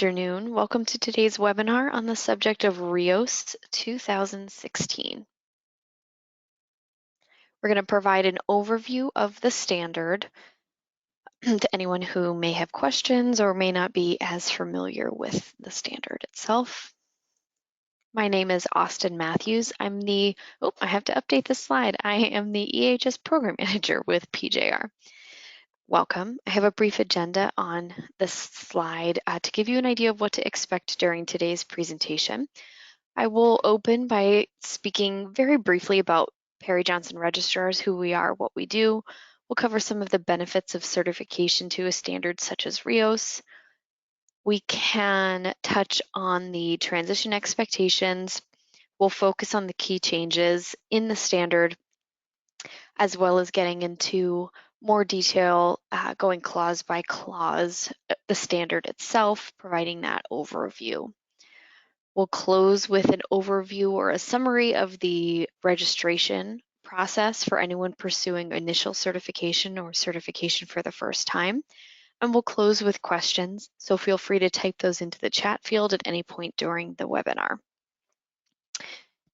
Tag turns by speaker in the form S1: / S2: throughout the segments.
S1: Afternoon. Welcome to today's webinar on the subject of Rios 2016. We're going to provide an overview of the standard to anyone who may have questions or may not be as familiar with the standard itself. My name is Austin Matthews. I have to update this slide. I am the EHS Program Manager with PJR. Welcome. I have a brief agenda on this slide to give you an idea of what to expect during today's presentation. I will open by speaking very briefly about Perry Johnson registrars, who we are, what we do. We'll cover some of the benefits of certification to a standard such as Rios. We can touch on the transition expectations. We'll focus on the key changes in the standard, as well as getting into more detail, going clause by clause, the standard itself, providing that overview. We'll close with an overview or a summary of the registration process for anyone pursuing initial certification or certification for the first time. And we'll close with questions, so feel free to type those into the chat field at any point during the webinar.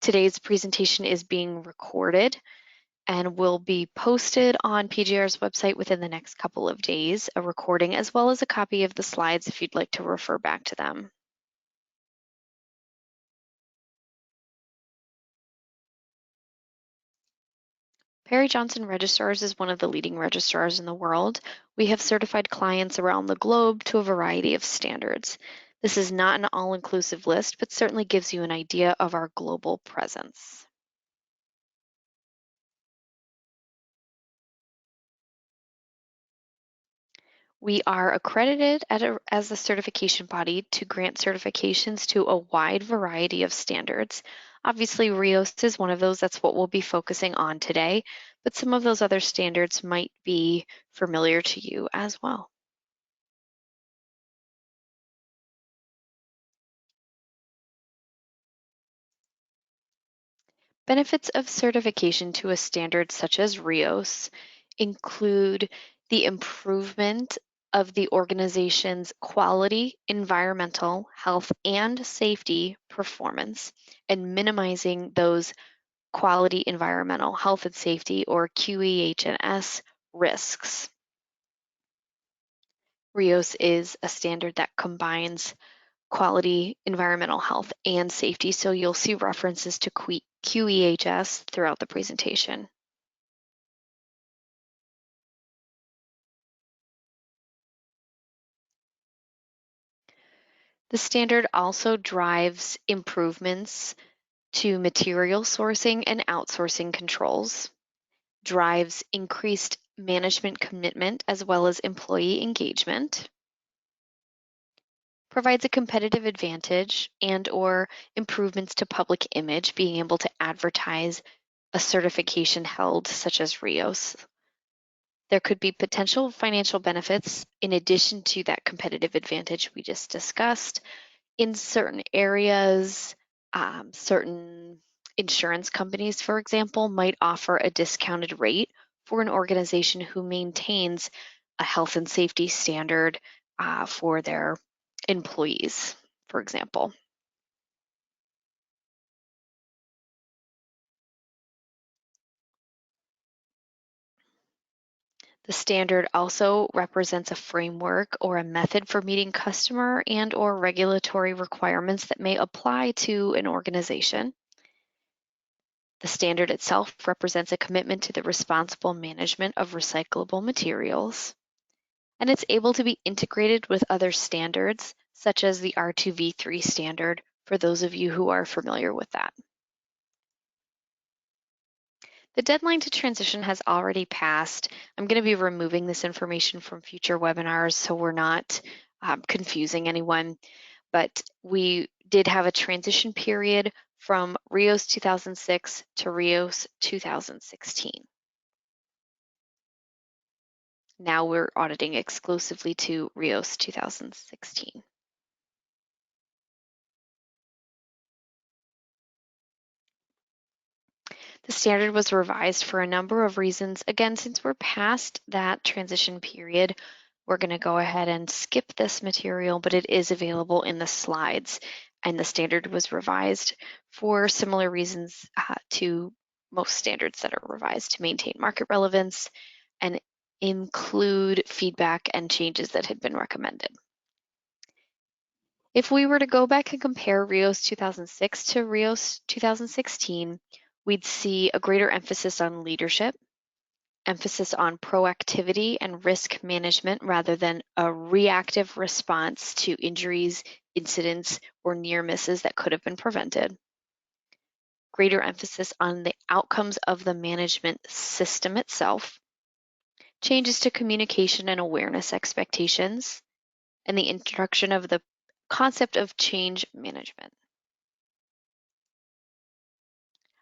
S1: Today's presentation is being recorded and will be posted on PJR's website within the next couple of days, a recording as well as a copy of the slides if you'd like to refer back to them. Perry Johnson Registrars is one of the leading registrars in the world. We have certified clients around the globe to a variety of standards. This is not an all-inclusive list, but certainly gives you an idea of our global presence. We are accredited as a certification body to grant certifications to a wide variety of standards. Obviously, Rios is one of those. That's what we'll be focusing on today, but some of those other standards might be familiar to you as well. Benefits of certification to a standard such as Rios include the improvement of the organization's quality, environmental, health, and safety performance, and minimizing those quality, environmental, health, and safety, or QEH&S risks. Rios is a standard that combines quality, environmental, health, and safety, so you'll see references to QEHS throughout the presentation. The standard also drives improvements to material sourcing and outsourcing controls, drives increased management commitment as well as employee engagement, provides a competitive advantage and/or improvements to public image, being able to advertise a certification held such as Rios. There could be potential financial benefits in addition to that competitive advantage we just discussed. In certain areas, certain insurance companies, for example, might offer a discounted rate for an organization who maintains a health and safety standard for their employees, for example. The standard also represents a framework or a method for meeting customer and/or regulatory requirements that may apply to an organization. The standard itself represents a commitment to the responsible management of recyclable materials, and it's able to be integrated with other standards, such as the R2V3 standard, for those of you who are familiar with that. The deadline to transition has already passed. I'm going to be removing this information from future webinars so we're not confusing anyone, but we did have a transition period from Rios 2006 to Rios 2016. Now we're auditing exclusively to Rios 2016. The standard was revised for a number of reasons. Again, since we're past that transition period, We're going to go ahead and skip this material, but it is available in the slides, and the standard was revised for similar reasons to most standards that are revised to maintain market relevance and include feedback and changes that had been recommended. If we were to go back and compare Rios 2006 to Rios 2016, we'd see a greater emphasis on leadership, emphasis on proactivity and risk management rather than a reactive response to injuries, incidents, or near misses that could have been prevented. Greater emphasis on the outcomes of the management system itself, changes to communication and awareness expectations, and the introduction of the concept of change management.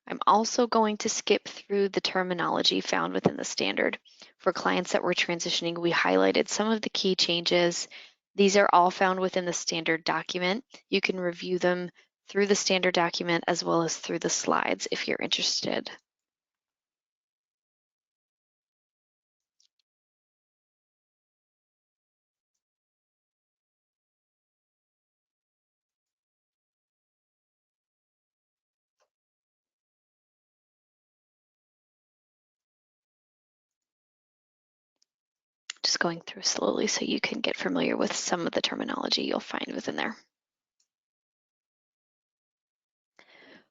S1: I'm also going to skip through the terminology found within the standard. For clients that were transitioning, we highlighted some of the key changes. These are all found within the standard document. You can review them through the standard document as well as through the slides if you're interested. Just going through slowly so you can get familiar with some of the terminology you'll find within there.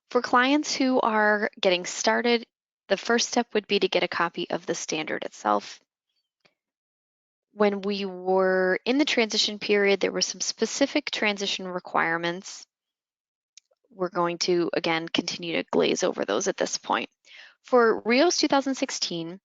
S1: For clients who are getting started, the first step would be to get a copy of the standard itself. When we were in the transition period, there were some specific transition requirements. We're going to, again, continue to glaze over those at this point. For Rios 2016,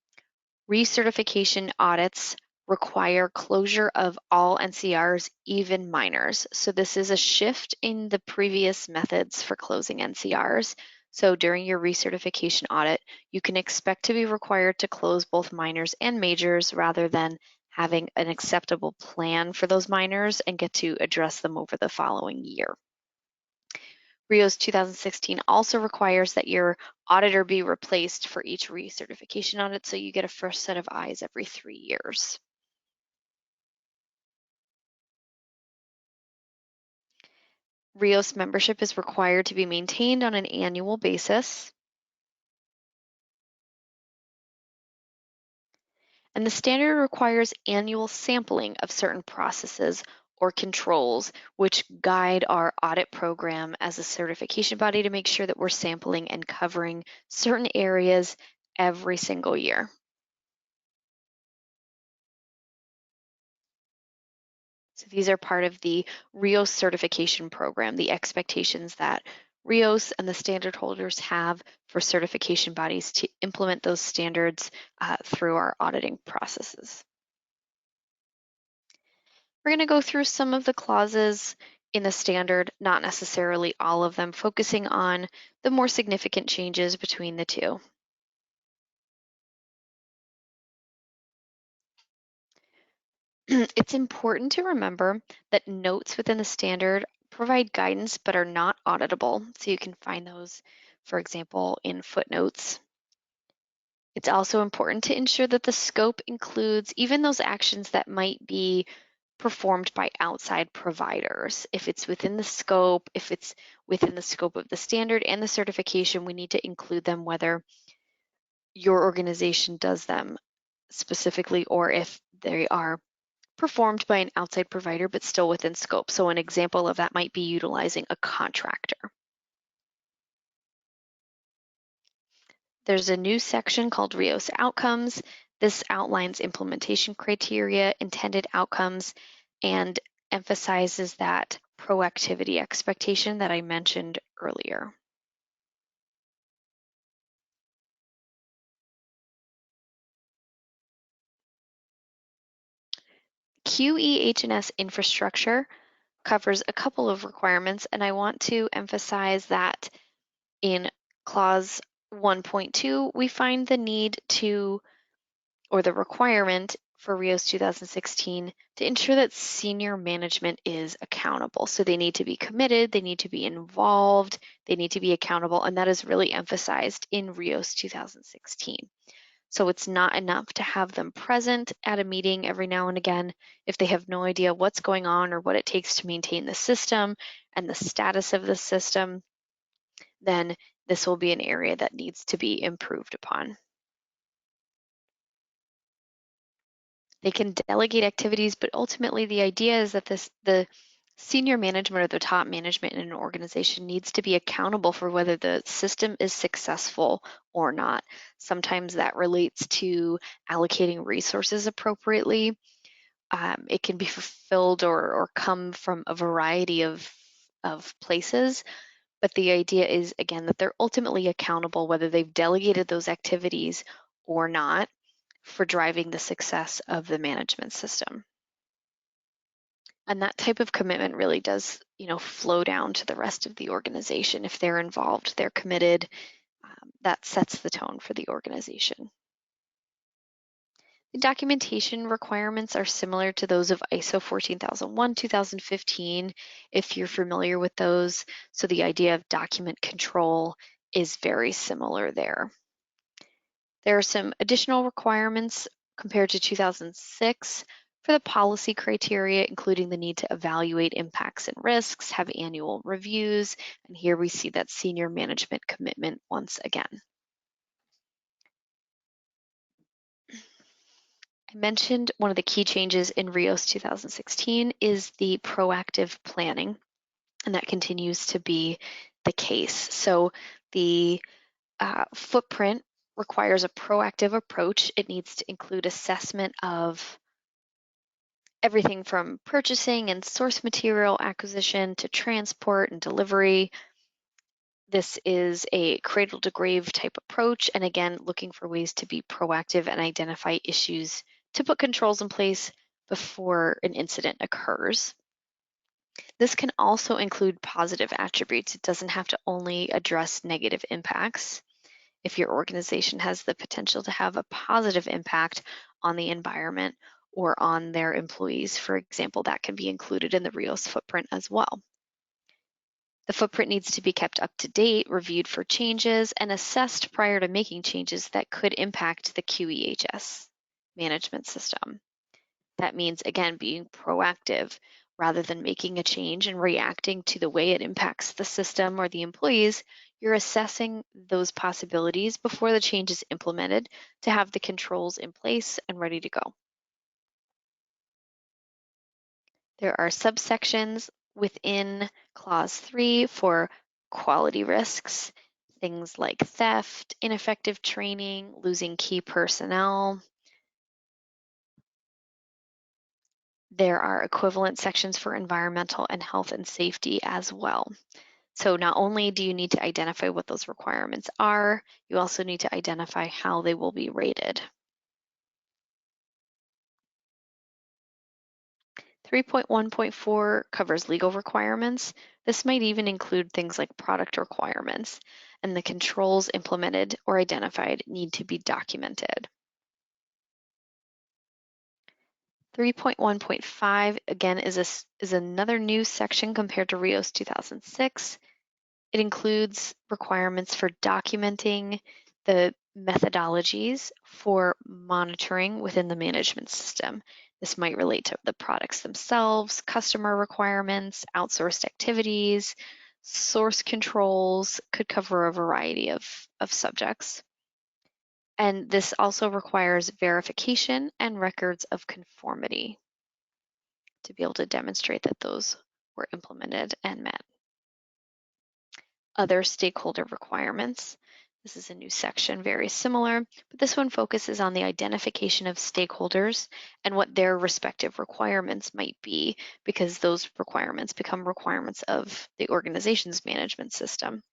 S1: recertification audits require closure of all NCRs, even minors. So this is a shift in the previous methods for closing NCRs. So during your recertification audit, you can expect to be required to close both minors and majors rather than having an acceptable plan for those minors and get to address them over the following year. Rios 2016 also requires that your auditor be replaced for each recertification audit, so you get a fresh set of eyes every 3 years. Rios membership is required to be maintained on an annual basis. And the standard requires annual sampling of certain processes or controls which guide our audit program as a certification body to make sure that we're sampling and covering certain areas every single year. So these are part of the Rios certification program, the expectations that Rios and the standard holders have for certification bodies to implement those standards through our auditing processes. We're going to go through some of the clauses in the standard, not necessarily all of them, focusing on the more significant changes between the two. It's important to remember that notes within the standard provide guidance but are not auditable. So you can find those, for example, in footnotes. It's also important to ensure that the scope includes even those actions that might be performed by outside providers. If it's within the scope, if it's within the scope of the standard and the certification, we need to include them whether your organization does them specifically or if they are performed by an outside provider but still within scope. So an example of that might be utilizing a contractor. There's a new section called Rios Outcomes. This outlines implementation criteria, intended outcomes, and emphasizes that proactivity expectation that I mentioned earlier. QEH&S infrastructure covers a couple of requirements, and I want to emphasize that in clause 1.2, we find the need to, or the requirement for Rios 2016 to ensure that senior management is accountable. So they need to be committed, they need to be involved, they need to be accountable, and that is really emphasized in Rios 2016. So it's not enough to have them present at a meeting every now and again if they have no idea what's going on or what it takes to maintain the system and the status of the system. Then this will be an area that needs to be improved upon. They can delegate activities, but ultimately the idea is that the senior management or the top management in an organization needs to be accountable for whether the system is successful or not. Sometimes that relates to allocating resources appropriately. It can be fulfilled or come from a variety of places, but the idea is, again, that they're ultimately accountable whether they've delegated those activities or not for driving the success of the management system. And that type of commitment really does, flow down to the rest of the organization. If they're involved, they're committed, that sets the tone for the organization. The documentation requirements are similar to those of ISO 14001, 2015, if you're familiar with those. So the idea of document control is very similar there. There are some additional requirements compared to 2006 for the policy criteria, including the need to evaluate impacts and risks, have annual reviews, and here we see that senior management commitment once again. I mentioned one of the key changes in Rios 2016 is the proactive planning, and that continues to be the case. So the footprint requires a proactive approach. It needs to include assessment of everything from purchasing and source material acquisition to transport and delivery. This is a cradle to grave type approach, and again, looking for ways to be proactive and identify issues to put controls in place before an incident occurs. This can also include positive attributes. It doesn't have to only address negative impacts. If your organization has the potential to have a positive impact on the environment or on their employees, for example, that can be included in the Rios footprint as well. The footprint needs to be kept up to date, reviewed for changes, and assessed prior to making changes that could impact the QEHS management system. That means, again, being proactive rather than making a change and reacting to the way it impacts the system or the employees. You're assessing those possibilities before the change is implemented to have the controls in place and ready to go. There are subsections within Clause 3 for quality risks, things like theft, ineffective training, losing key personnel. There are equivalent sections for environmental and health and safety as well. So not only do you need to identify what those requirements are, you also need to identify how they will be rated. 3.1.4 covers legal requirements. This might even include things like product requirements, and the controls implemented or identified need to be documented. 3.1.5 again is another new section compared to Rios 2006. It includes requirements for documenting the methodologies for monitoring within the management system. This might relate to the products themselves, customer requirements, outsourced activities, source controls, could cover a variety of subjects. And this also requires verification and records of conformity to be able to demonstrate that those were implemented and met. Other stakeholder requirements. This is a new section, very similar, but this one focuses on the identification of stakeholders and what their respective requirements might be, because those requirements become requirements of the organization's management system.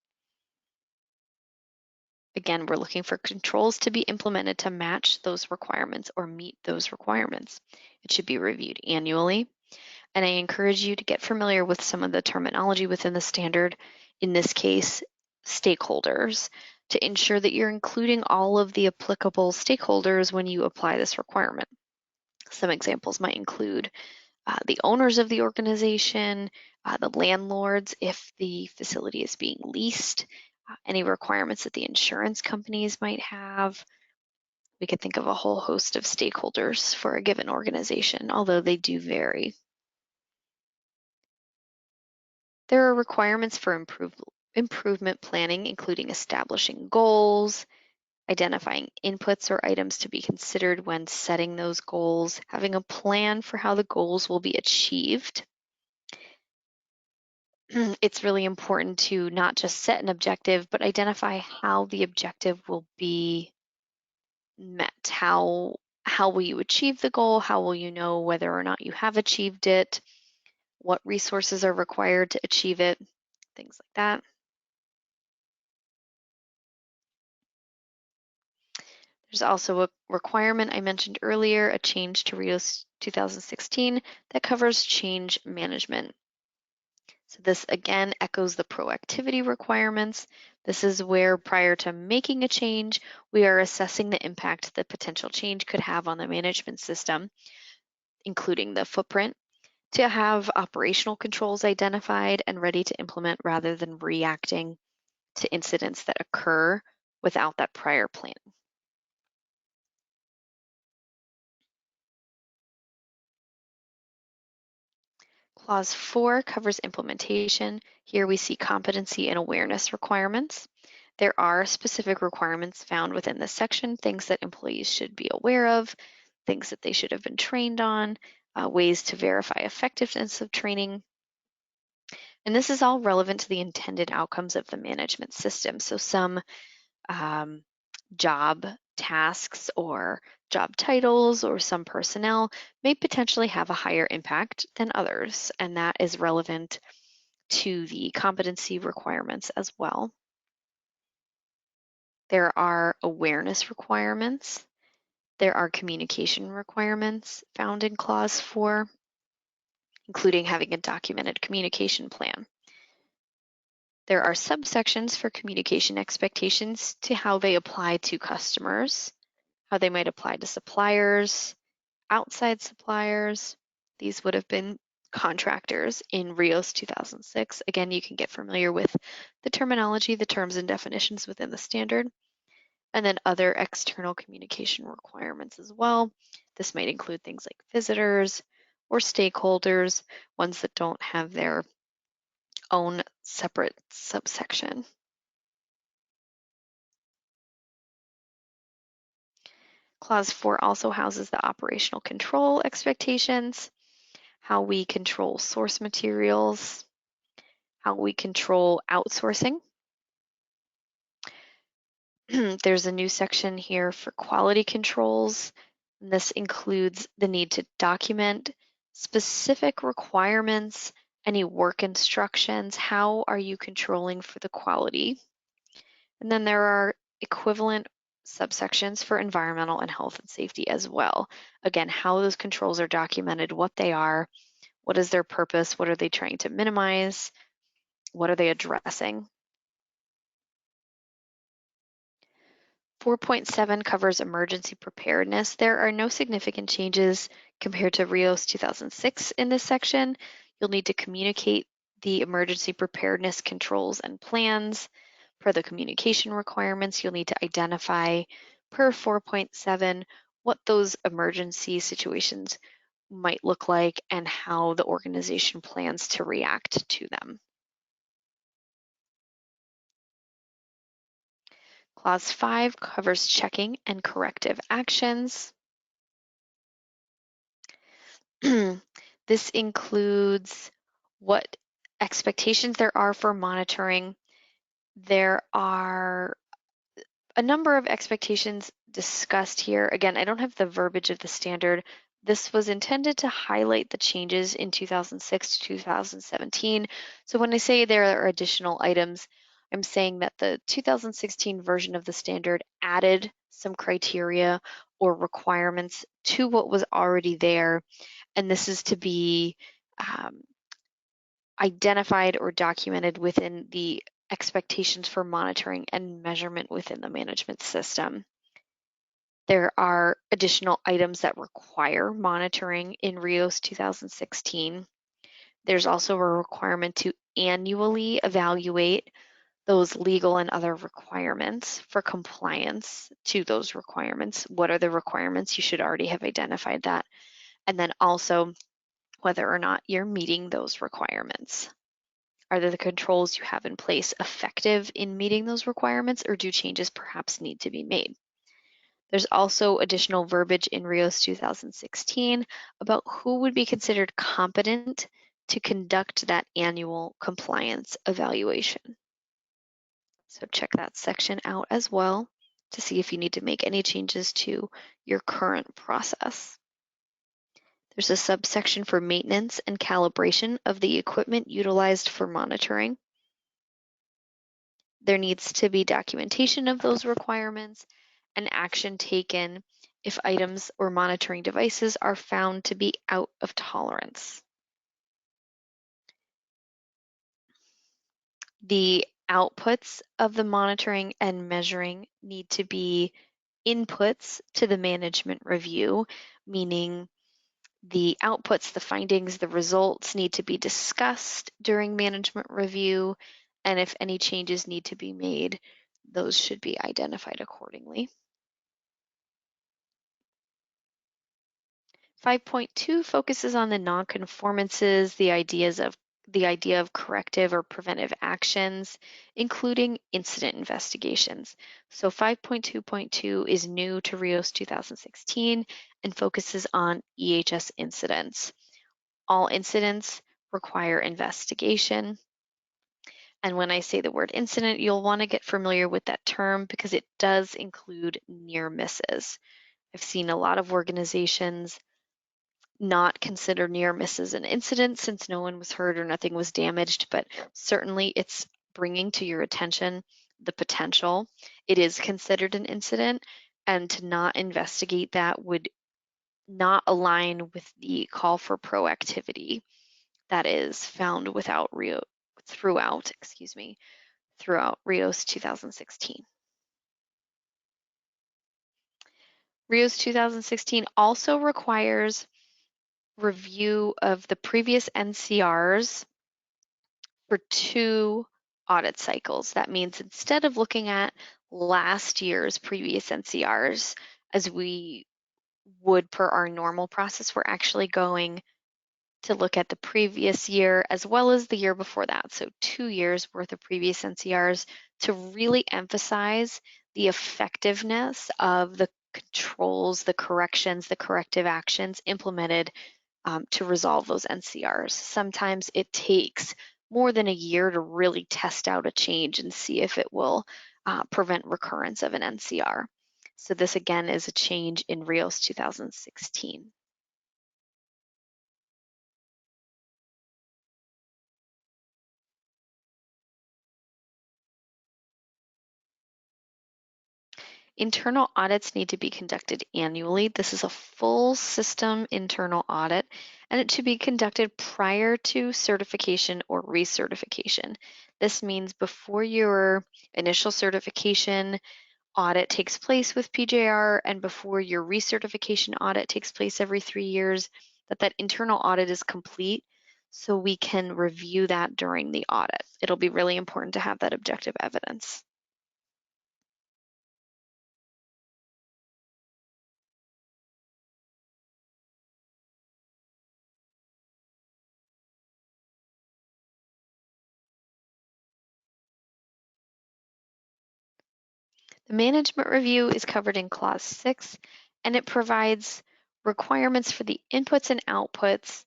S1: Again, we're looking for controls to be implemented to match those requirements or meet those requirements. It should be reviewed annually, and I encourage you to get familiar with some of the terminology within the standard, in this case, stakeholders, to ensure that you're including all of the applicable stakeholders when you apply this requirement. Some examples might include the owners of the organization, the landlords if the facility is being leased, any requirements that the insurance companies might have, We could think of a whole host of stakeholders for a given organization, although they do vary. There are requirements for improvement planning, including establishing goals, identifying inputs or items to be considered when setting those goals, having a plan for how the goals will be achieved. It's really important to not just set an objective, but identify how the objective will be met. How will you achieve the goal? How will you know whether or not you have achieved it? What resources are required to achieve it? Things like that. There's also a requirement I mentioned earlier, a change to Rios 2016 that covers change management. So this again echoes the proactivity requirements. This is where prior to making a change, we are assessing the impact the potential change could have on the management system, including the footprint, to have operational controls identified and ready to implement rather than reacting to incidents that occur without that prior planning. Clause 4 covers implementation. Here we see competency and awareness requirements. There are specific requirements found within this section, things that employees should be aware of, things that they should have been trained on, ways to verify effectiveness of training. And this is all relevant to the intended outcomes of the management system. So some job tasks or job titles or some personnel may potentially have a higher impact than others, and that is relevant to the competency requirements as well. There are awareness requirements. There are communication requirements found in Clause 4, including having a documented communication plan. There are subsections for communication expectations to how they apply to customers, how they might apply to suppliers, outside suppliers. These would have been contractors in Rios 2006. Again, you can get familiar with the terminology, the terms and definitions within the standard, and then other external communication requirements as well. This might include things like visitors or stakeholders, ones that don't have their own separate subsection. Clause 4 also houses the operational control expectations, how we control source materials, how we control outsourcing. There's a new section here for quality controls. And this includes the need to document specific requirements, any work instructions, how are you controlling for the quality? And then there are equivalent subsections for environmental and health and safety as well. Again, how those controls are documented, what they are, what is their purpose, what are they trying to minimize, what are they addressing? 4.7 covers emergency preparedness. There are no significant changes compared to Rios 2006 in this section. You'll need to communicate the emergency preparedness controls and plans. Per the communication requirements, you'll need to identify per 4.7 what those emergency situations might look like and how the organization plans to react to them. Clause 5 covers checking and corrective actions. This includes what expectations there are for monitoring. There are a number of expectations discussed here. Again, I don't have the verbiage of the standard. This was intended to highlight the changes in 2006 to 2017. So when I say there are additional items, I'm saying that the 2016 version of the standard added some criteria or requirements to what was already there. And this is to be identified or documented within the expectations for monitoring and measurement within the management system. There are additional items that require monitoring in Rios 2016. There's also a requirement to annually evaluate those legal and other requirements for compliance to those requirements. What are the requirements? You should already have identified that. And then also whether or not you're meeting those requirements. Are the controls you have in place effective in meeting those requirements, or do changes perhaps need to be made? There's also additional verbiage in Rios 2016 about who would be considered competent to conduct that annual compliance evaluation. So check that section out as well to see if you need to make any changes to your current process. There's a subsection for maintenance and calibration of the equipment utilized for monitoring. There needs to be documentation of those requirements and action taken if items or monitoring devices are found to be out of tolerance. The outputs of the monitoring and measuring need to be inputs to the management review, meaning the outputs, the findings, the results need to be discussed during management review, and if any changes need to be made, those should be identified accordingly. 5.2 focuses on the non-conformances, the idea of corrective or preventive actions, including incident investigations. So 5.2.2 is new to Rios 2016 and focuses on EHS incidents. All incidents require investigation. And when I say the word incident, you'll want to get familiar with that term because it does include near misses. I've seen a lot of organizations not consider near misses an incident since no one was hurt or nothing was damaged, but certainly it's bringing to your attention the potential. It is considered an incident, and to not investigate that would not align with the call for proactivity that is found throughout Rios 2016. Rios 2016 also requires review of the previous NCRs for 2 audit cycles. That means instead of looking at last year's previous NCRs as we would per our normal process, we're actually going to look at the previous year as well as the year before that. So 2 years worth of previous NCRs to really emphasize the effectiveness of the controls, the corrections, the corrective actions implemented to resolve those NCRs. Sometimes it takes more than a year to really test out a change and see if it will prevent recurrence of an NCR. So this again is a change in Rios 2016. Internal audits need to be conducted annually. This is a full system internal audit, and it should be conducted prior to certification or recertification. This means before your initial certification audit takes place with PJR and before your recertification audit takes place every 3 years, that internal audit is complete so we can review that during the audit. It'll be really important to have that objective evidence. The management review is covered in Clause 6, and it provides requirements for the inputs and outputs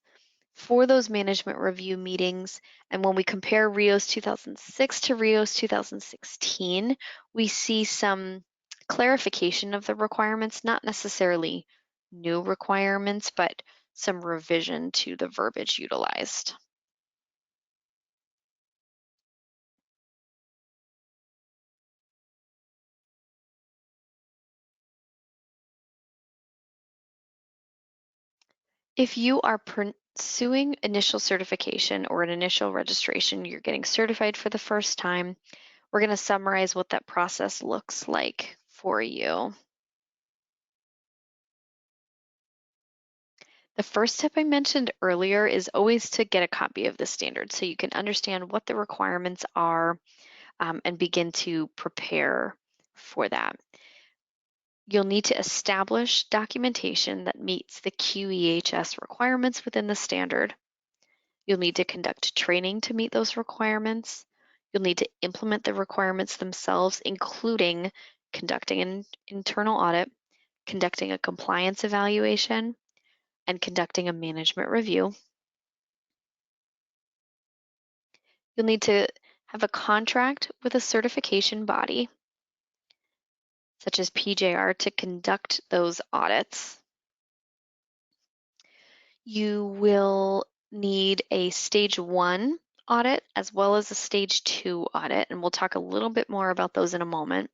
S1: for those management review meetings. And when we compare Rios 2006 to Rios 2016, we see some clarification of the requirements, not necessarily new requirements, but some revision to the verbiage utilized. If you are pursuing initial certification or an initial registration, you're getting certified for the first time, we're going to summarize what that process looks like for you. The first step I mentioned earlier is always to get a copy of the standard so you can understand what the requirements are, and begin to prepare for that. You'll need to establish documentation that meets the QEHS requirements within the standard. You'll need to conduct training to meet those requirements. You'll need to implement the requirements themselves, including conducting an internal audit, conducting a compliance evaluation, and conducting a management review. You'll need to have a contract with a certification body, such as PJR, to conduct those audits. You will need a stage 1 audit as well as a stage 2 audit, and we'll talk a little bit more about those in a moment.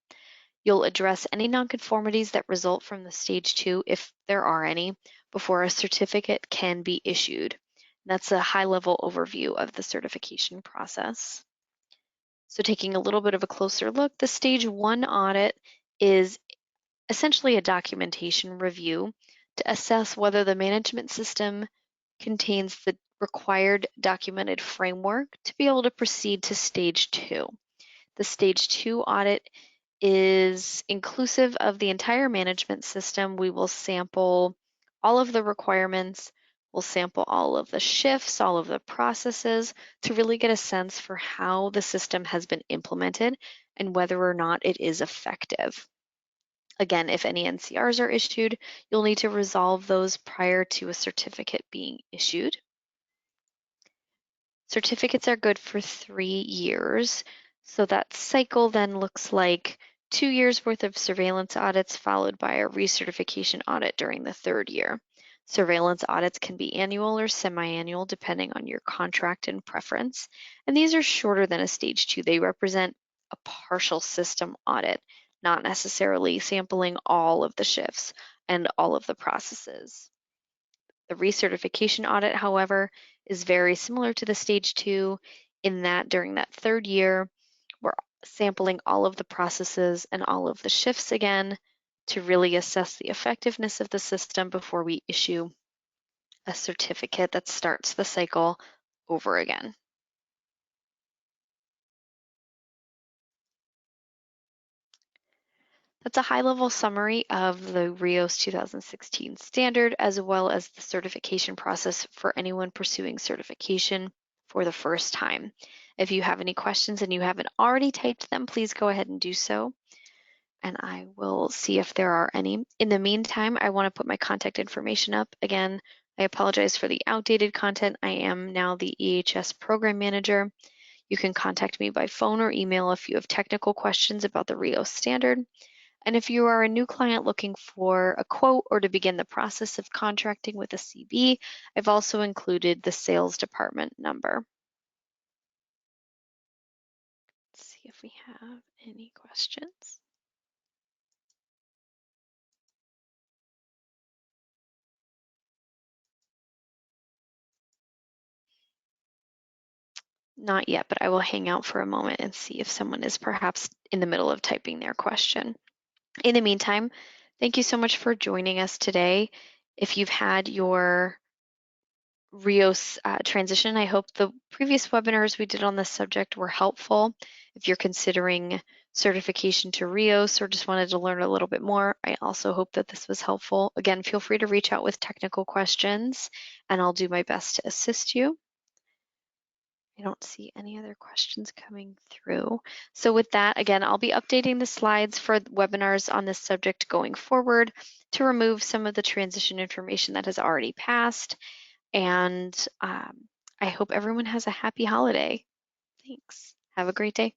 S1: You'll address any nonconformities that result from the stage 2, if there are any, before a certificate can be issued. That's a high-level overview of the certification process. So taking a little bit of a closer look, the stage 1 audit is essentially a documentation review to assess whether the management system contains the required documented framework to be able to proceed to stage 2. The stage 2 audit is inclusive of the entire management system. We will sample all of the requirements, we'll sample all of the shifts, all of the processes to really get a sense for how the system has been implemented and whether or not it is effective. Again, if any NCRs are issued, you'll need to resolve those prior to a certificate being issued. Certificates are good for 3 years. So that cycle then looks like 2 years worth of surveillance audits followed by a recertification audit during the 3rd year. Surveillance audits can be annual or semi-annual depending on your contract and preference. And these are shorter than a stage 2. They represent a partial system audit, not necessarily sampling all of the shifts and all of the processes. The recertification audit, however, is very similar to the stage 2 in that during that 3rd year, we're sampling all of the processes and all of the shifts again to really assess the effectiveness of the system before we issue a certificate that starts the cycle over again. That's a high-level summary of the Rios 2016 standard, as well as the certification process for anyone pursuing certification for the first time. If you have any questions and you haven't already typed them, please go ahead and do so, and I will see if there are any. In the meantime, I want to put my contact information up. Again, I apologize for the outdated content. I am now the EHS Program Manager. You can contact me by phone or email if you have technical questions about the Rios standard. And if you are a new client looking for a quote or to begin the process of contracting with a CB, I've also included the sales department number. Let's see if we have any questions. Not yet, but I will hang out for a moment and see if someone is perhaps in the middle of typing their question. In the meantime, thank you so much for joining us today. If you've had your Rios transition, I hope the previous webinars we did on this subject were helpful. If you're considering certification to Rios or just wanted to learn a little bit more, I also hope that this was helpful. Again, feel free to reach out with technical questions and I'll do my best to assist you. I don't see any other questions coming through. So with that, again, I'll be updating the slides for webinars on this subject going forward to remove some of the transition information that has already passed. And I hope everyone has a happy holiday. Thanks. Have a great day.